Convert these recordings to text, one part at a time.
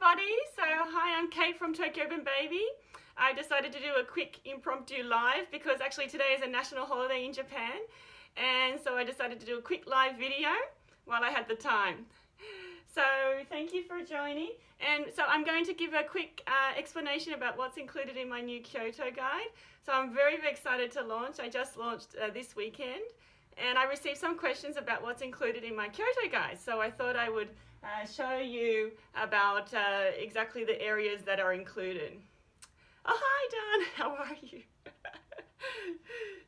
everybody. So hi, I'm Kate from Tokyo Urban Baby. I decided to do a quick impromptu live because actually today is a national holiday in Japan, and so I decided to do a quick live video while I had the time. So thank you for joining, and so I'm going to give a quick explanation about what's included in my new Kyoto guide. So I'm very excited to launch. I just launched this weekend, and I received some questions about what's included in my Kyoto guide. So I thought I would show you about exactly the areas that are included. Oh, hi, Don. How are you?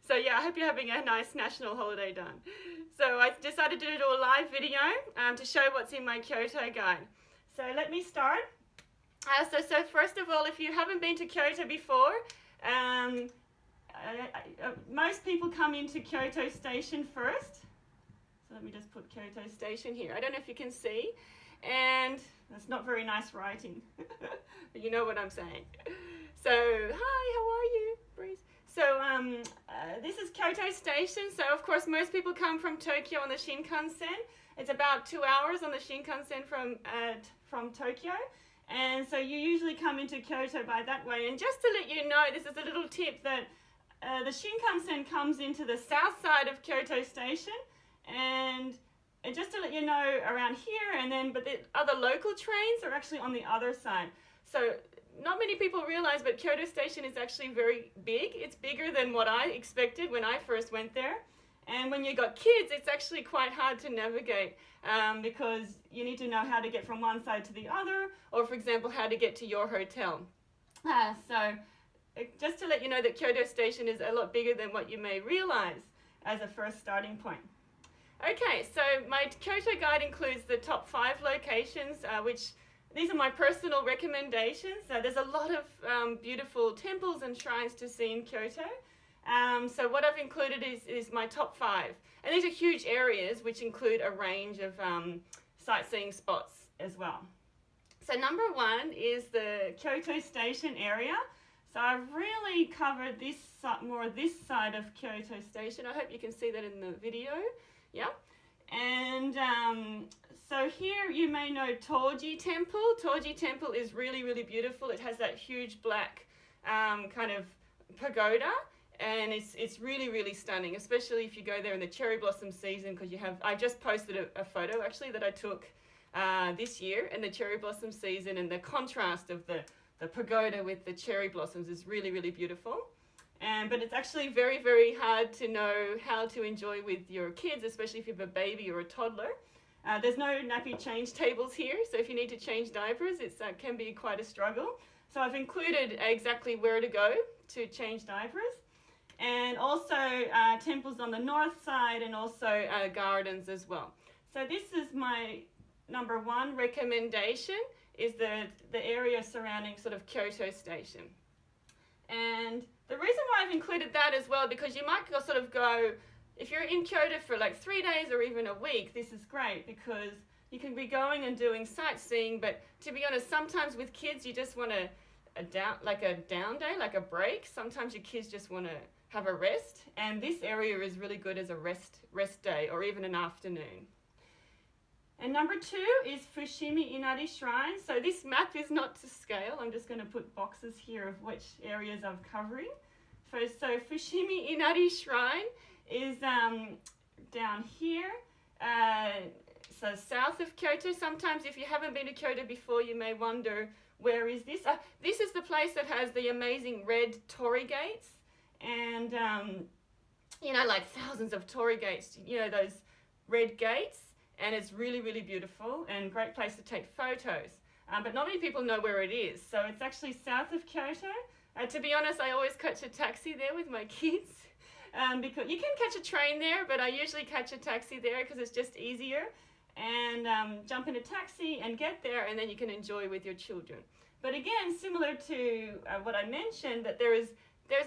So yeah, I hope you're having a nice national holiday, Don. So I decided to do a live video to show what's in my Kyoto guide. So let me start. So first of all, if you haven't been to Kyoto before, most people come into Kyoto Station first. So let me just put Kyoto Station here. I don't know if you can see, and that's not very nice writing, but you know what I'm saying. So, hi, how are you, Breeze? So, this is Kyoto Station. So, of course, most people come from Tokyo on the Shinkansen. It's about 2 hours on the Shinkansen from Tokyo. And so you usually come into Kyoto by that way. And just to let you know, this is a little tip that the Shinkansen comes into the south side of Kyoto Station. And just to let you know, around here, but the other local trains are actually on the other side. So not many people realize, but Kyoto Station is actually very big. It's bigger than what I expected when I first went there. And when you got kids, it's actually quite hard to navigate because you need to know how to get from one side to the other, or for example, how to get to your hotel. So just to let you know that Kyoto Station is a lot bigger than what you may realize as a first starting point. Okay, so my Kyoto guide includes the top 5 locations, which these are my personal recommendations. There's a lot of beautiful temples and shrines to see in Kyoto. So what I've included is my top 5. And these are huge areas which include a range of sightseeing spots as well. So number 1 is the Kyoto Station area. So I've really covered this side of Kyoto Station. I hope you can see that in the video. Yeah, and so here you may know Toji Temple. Toji Temple is really, really beautiful. It has that huge black kind of pagoda, and it's really, really stunning, especially if you go there in the cherry blossom season, because I just posted a photo actually that I took this year in the cherry blossom season, and the contrast of the pagoda with the cherry blossoms is really, really beautiful. But it's actually very, very hard to know how to enjoy with your kids, especially if you have a baby or a toddler. There's no nappy change tables here, so if you need to change diapers, it can be quite a struggle. So I've included exactly where to go to change diapers. And also temples on the north side, and also gardens as well. So this is my number 1 recommendation, is the area surrounding sort of Kyoto Station. And the reason why I've included that as well, because you might go, if you're in Kyoto for like 3 days or even a week, this is great because you can be going and doing sightseeing, but to be honest, sometimes with kids, you just want a down day, like a break. Sometimes your kids just want to have a rest, and this area is really good as a rest day or even an afternoon. And number 2 is Fushimi Inari Shrine. So this map is not to scale. I'm just going to put boxes here of which areas I'm covering. So Fushimi Inari Shrine is down here, so south of Kyoto. Sometimes if you haven't been to Kyoto before, you may wonder, where is this? This is the place that has the amazing red torii gates. And, like thousands of torii gates, those red gates. And it's really, really beautiful and great place to take photos. But not many people know where it is. So it's actually south of Kyoto. To be honest, I always catch a taxi there with my kids. Because you can catch a train there, but I usually catch a taxi there because it's just easier. And jump in a taxi and get there, and then you can enjoy with your children. But again, similar to what I mentioned, that there's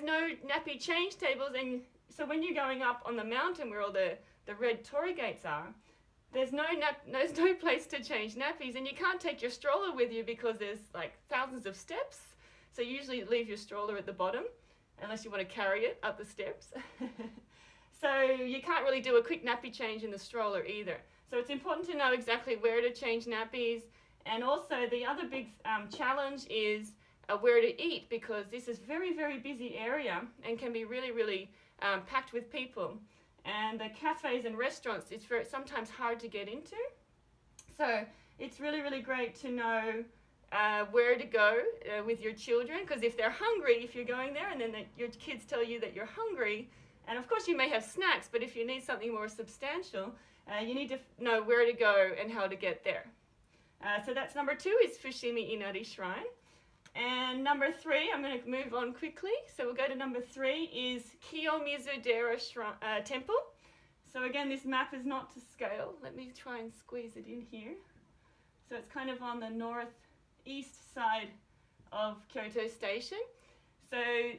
no nappy change tables. And so when you're going up on the mountain where all the red torii gates are, there's no place to change nappies, and you can't take your stroller with you because there's like thousands of steps. So you usually leave your stroller at the bottom, unless you want to carry it up the steps. So you can't really do a quick nappy change in the stroller either. So it's important to know exactly where to change nappies And also the other big challenge is where to eat, because this is very, very busy area and can be really, really packed with people. And the cafes and restaurants, it's sometimes hard to get into. So it's really, really great to know where to go with your children, because if they're hungry, if you're going there and then your kids tell you that you're hungry, and of course you may have snacks, but if you need something more substantial, you need to know where to go and how to get there. So that's number 2 is Fushimi Inari Shrine. And number 3, I'm going to move on quickly. So we'll go to number 3 is Kiyomizu Dera Temple. So again, this map is not to scale. Let me try and squeeze it in here. So it's kind of on the northeast side of Kyoto Station. So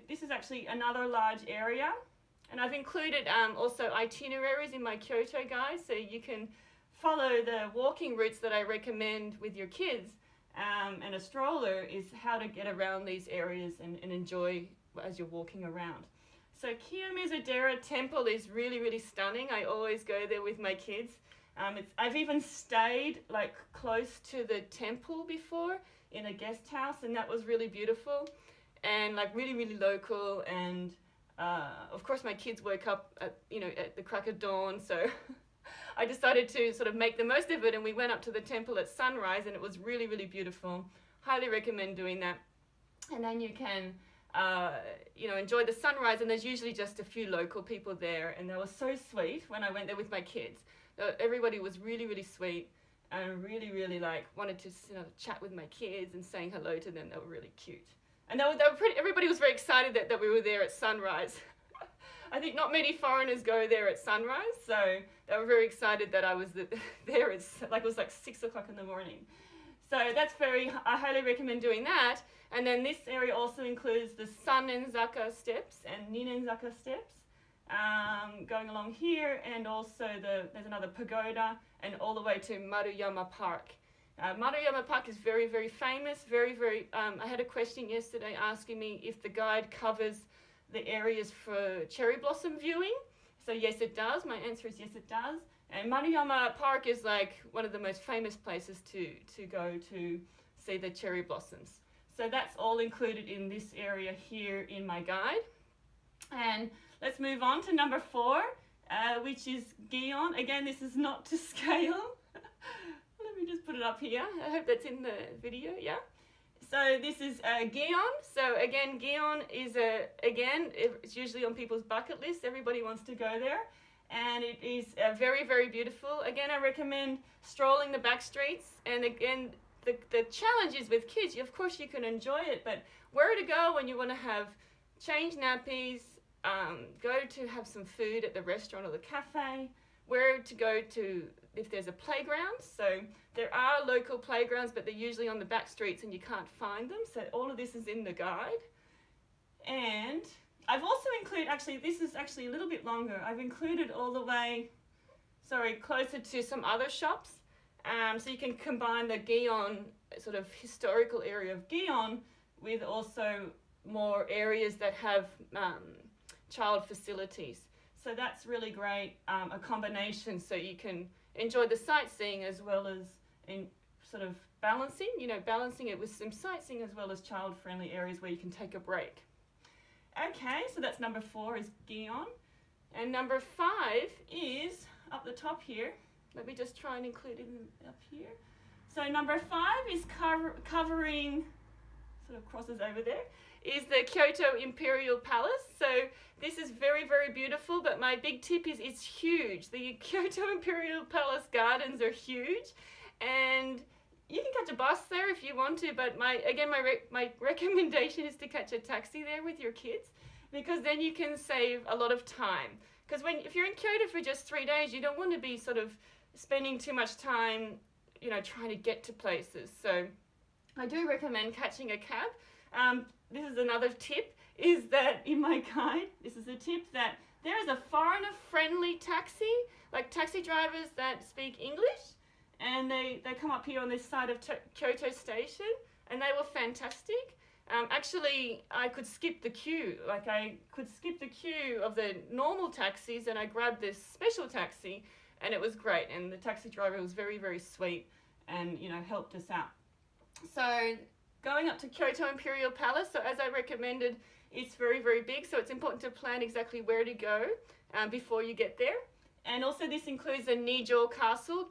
this is actually another large area. And I've included also itineraries in my Kyoto guide, so you can follow the walking routes that I recommend with your kids. And a stroller is how to get around these areas and enjoy as you're walking around. So Kiyomizu Dera Temple is really, really stunning. I always go there with my kids. I've even stayed like close to the temple before in a guest house, and that was really beautiful and like really, really local. And of course my kids woke up at the crack of dawn, so I decided to sort of make the most of it, and we went up to the temple at sunrise, and it was really, really beautiful. Highly recommend doing that. And then you can enjoy the sunrise, and there's usually just a few local people there, and they were so sweet when I went there with my kids. Everybody was really, really sweet and really, really wanted to chat with my kids and saying hello to them. They were really cute. And they were pretty, everybody was very excited that we were there at sunrise. I think not many foreigners go there at sunrise, so they were very excited that I was there. It was like 6 o'clock in the morning. So I highly recommend doing that. And then this area also includes the Sanenzaka steps and Ninenzaka steps going along here, and also there's another pagoda, and all the way to Maruyama Park. Maruyama Park is very, very famous, very, very, I had a question yesterday asking me if the guide covers the areas for cherry blossom viewing. So yes, it does. My answer is yes, it does. And Maruyama Park is like one of the most famous places to go to see the cherry blossoms. So that's all included in this area here in my guide. And let's move on to number 4, which is Gion. Again, this is not to scale. Let me just put it up here. I hope that's in the video, yeah? So this is Gion. So again, Gion is it's usually on people's bucket list. Everybody wants to go there. And it is very, very beautiful. Again, I recommend strolling the back streets. And again, the challenge is with kids. Of course, you can enjoy it, but where to go when you want to change nappies, go to have some food at the restaurant or the cafe, where to go to if there's a playground. So there are local playgrounds, but they're usually on the back streets and you can't find them. So all of this is in the guide. And I've also included, this is actually a little bit longer. I've included all the way, closer to some other shops. So you can combine the Gion sort of historical area of Gion with also more areas that have child facilities. So that's really great, a combination, so you can enjoy the sightseeing as well as in sort of balancing it with some sightseeing as well as child-friendly areas where you can take a break. Okay, so that's number 4 is Gion. And number 5 is up the top here. Let me just try and include it up here. So number 5 is covering, sort of crosses over there, is the Kyoto Imperial Palace. So this is very, very beautiful, but my big tip is it's huge. The Kyoto Imperial Palace gardens are huge, and you can catch a bus there if you want to, but my recommendation is to catch a taxi there with your kids, because then you can save a lot of time. Because if you're in Kyoto for just 3 days, you don't want to be sort of spending too much time, trying to get to places. So I do recommend catching a cab. This is another tip, is that in my guide, this is a tip that there is a foreigner-friendly taxi, like taxi drivers that speak English, and they come up here on this side of Kyoto Station, and they were fantastic. Actually, I could skip the queue. I could skip the queue of the normal taxis, and I grabbed this special taxi, and it was great. And the taxi driver was very, very sweet. and helped us out. So going up to Kyoto Imperial Palace, so as I recommended, it's very, very big, so it's important to plan exactly where to go before you get there. And also this includes the Nijo Castle,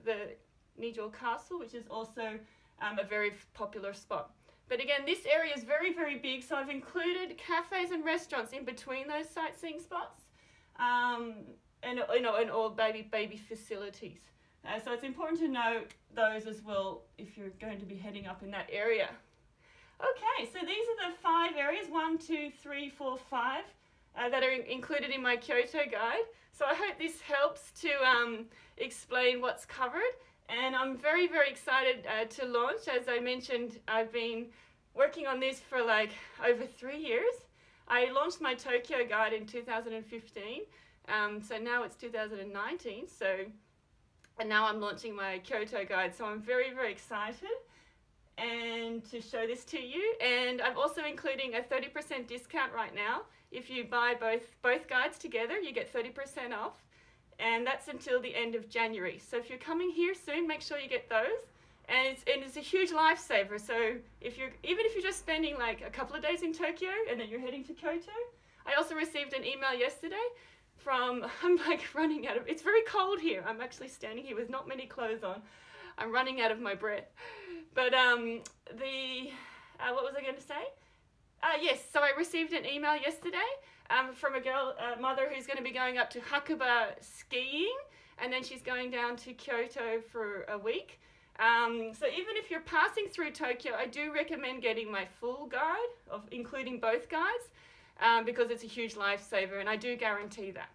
the Nijo Castle, which is also a very popular spot. But again, this area is very, very big, so I've included cafes and restaurants in between those sightseeing spots, and all baby facilities. So it's important to know those as well if you're going to be heading up in that area. Okay, so these are the 5 areas, 1, 2, 3, 4, 5, that are included in my Kyoto guide. So I hope this helps to explain what's covered. And I'm very, very excited to launch. As I mentioned, I've been working on this for like over 3 years. I launched my Tokyo guide in 2015. So now it's 2019. And now I'm launching my Kyoto guide. So I'm very, very excited and to show this to you. And I'm also including a 30% discount right now. If you buy both guides together, you get 30% off. And that's until the end of January. So if you're coming here soon, make sure you get those. And it's a huge lifesaver. So even if you're just spending like a couple of days in Tokyo and then you're heading to Kyoto. I also received an email yesterday I'm like running out of, it's very cold here. I'm actually standing here with not many clothes on. I'm running out of my breath. But what was I going to say? Yes, so I received an email yesterday from a mother who's going to be going up to Hakuba skiing, and then she's going down to Kyoto for a week. So even if you're passing through Tokyo, I do recommend getting my full guide, including both guides, because it's a huge lifesaver, and I do guarantee that.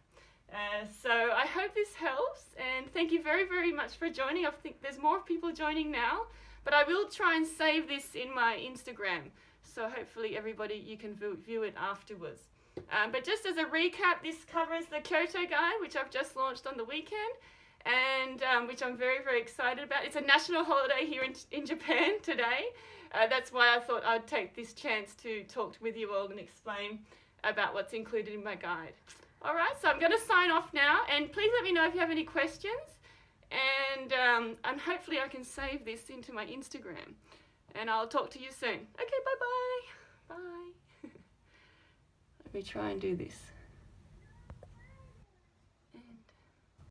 So I hope this helps, and thank you very, very much for joining. I think there's more people joining now, but I will try and save this in my Instagram, so hopefully you can view it afterwards. But just as a recap, this covers the Kyoto guide, which I've just launched on the weekend, and which I'm very, very excited about. It's a national holiday here in Japan today. That's why I thought I'd take this chance to talk with you all and explain about what's included in my guide. All right, so I'm going to sign off now, and please let me know if you have any questions, and hopefully I can save this into my Instagram, and I'll talk to you soon. Okay, bye-bye. Bye. Let me try and do this.